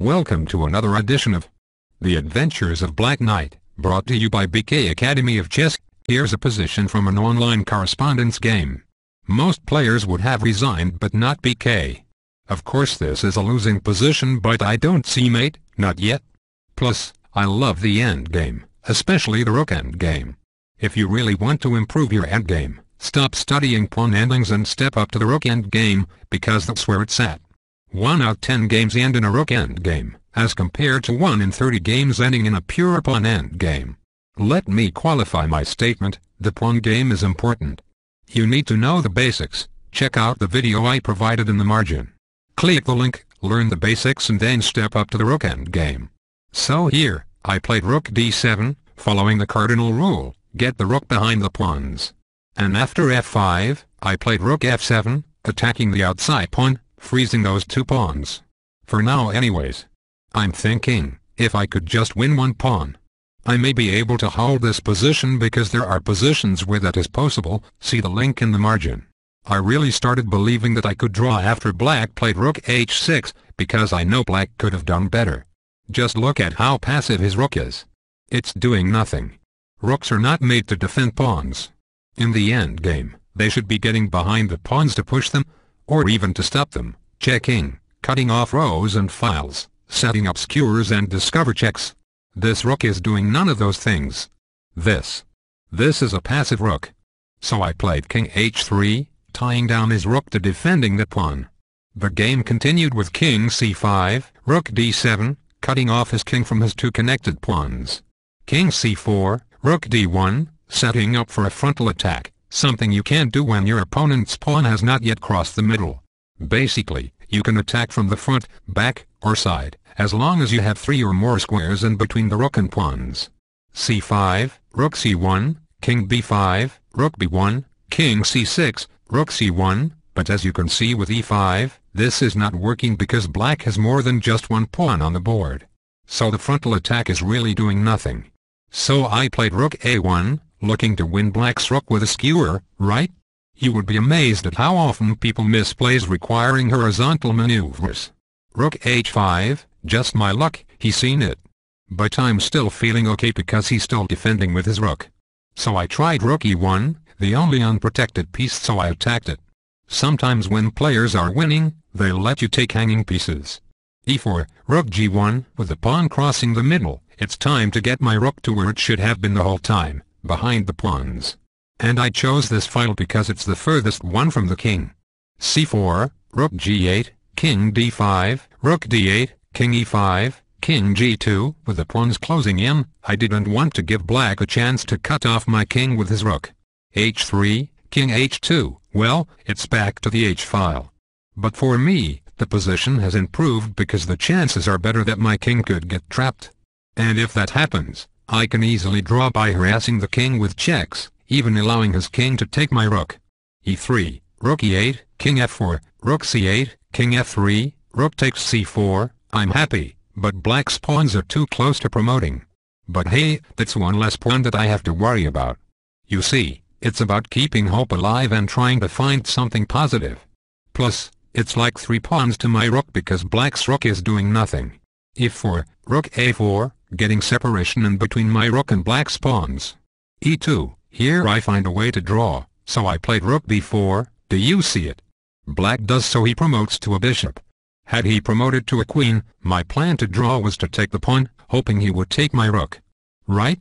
Welcome to another edition of The Adventures of Black Knight, brought to you by BK Academy of Chess. Here's a position from an online correspondence game. Most players would have resigned but not BK. Of course this is a losing position, but I don't see mate, not yet. Plus, I love the endgame, especially the Rook Endgame. If you really want to improve your endgame, stop studying pawn endings and step up to the Rook Endgame, because that's where it's at. 1 out of 10 games end in a Rook Endgame, as compared to 1 in 30 games ending in a pure pawn endgame. Let me qualify my statement, the pawn game is important. You need to know the basics. Check out the video I provided in the margin. Click the link, learn the basics and then step up to the Rook Endgame. So here, I played Rook d7, following the cardinal rule, get the rook behind the pawns. And after f5, I played Rook f7, attacking the outside pawn, freezing those two pawns. For now anyways. I'm thinking, if I could just win one pawn, I may be able to hold this position because there are positions where that is possible, see the link in the margin. I really started believing that I could draw after black played Rook h6, because I know black could have done better. Just look at how passive his rook is. It's doing nothing. Rooks are not made to defend pawns. In the endgame, they should be getting behind the pawns to push them, or even to stop them, checking, cutting off rows and files, setting up skewers and discover checks. This rook is doing none of those things. This is a passive rook. So I played king h3, tying down his rook to defending the pawn. The game continued with king c5, rook d7, cutting off his king from his two connected pawns. King c4, rook d1, setting up for a frontal attack, something you can't do when your opponent's pawn has not yet crossed the middle. Basically, you can attack from the front, back, or side, as long as you have 3 or more squares in between the rook and pawns. c5, rook c1, king b5, rook b1, king c6, rook c1, but as you can see with e5, this is not working because black has more than just one pawn on the board. So the frontal attack is really doing nothing. So I played rook a1, looking to win black's rook with a skewer, right? You would be amazed at how often people miss plays requiring horizontal maneuvers. Rook h5, just my luck, he's seen it. But I'm still feeling okay because he's still defending with his rook. So I tried rook e1, the only unprotected piece, so I attacked it. Sometimes when players are winning, they'll let you take hanging pieces. e4, rook g1, with the pawn crossing the middle, it's time to get my rook to where it should have been the whole time, behind the pawns. And I chose this file because it's the furthest one from the king. c4, rook g8, king d5, rook d8, king e5, king g2, with the pawns closing in. I didn't want to give black a chance to cut off my king with his rook. h3, king h2, well, it's back to the h-file. But for me, the position has improved because the chances are better that my king could get trapped. And if that happens, I can easily draw by harassing the king with checks, even allowing his king to take my rook. e3, rook e8, king f4, rook c8, king f3, rook takes c4, I'm happy, but black's pawns are too close to promoting. But hey, that's one less pawn that I have to worry about. You see, it's about keeping hope alive and trying to find something positive. Plus, it's like 3 pawns to my rook because black's rook is doing nothing. e4, rook a4, getting separation in between my rook and black's pawns. e2, here I find a way to draw, so I played rook b4, do you see it? Black does so he promotes to a bishop. Had he promoted to a queen, my plan to draw was to take the pawn, hoping he would take my rook. Right?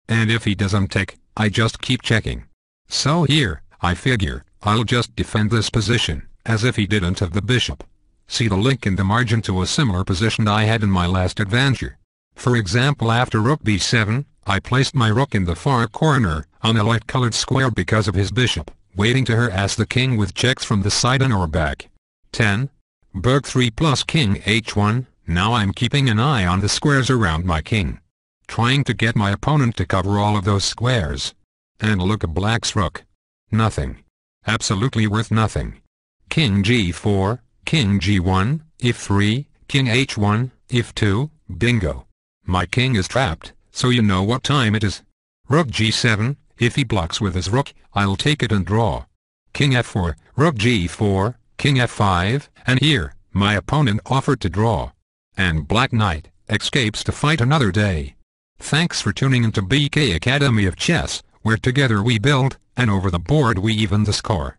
And if he doesn't take, I just keep checking. So here, I figure, I'll just defend this position, as if he didn't have the bishop. See the link in the margin to a similar position I had in my last adventure. For example, after rook b7, I placed my rook in the far corner, on a light-colored square because of his bishop, waiting to harass the king with checks from the side and or back. 10. Burg 3 plus king h1, now I'm keeping an eye on the squares around my king. Trying to get my opponent to cover all of those squares. And look at black's rook. Nothing. Absolutely worth nothing. King g4, king g1, f3, king h1, f2, bingo. My king is trapped, so you know what time it is. Rook g7, if he blocks with his rook, I'll take it and draw. King f4, rook g4, king f5, and here, my opponent offered to draw. and Black Knight escapes to fight another day. Thanks for tuning into BK Academy of Chess, where together we build, and over the board we even the score.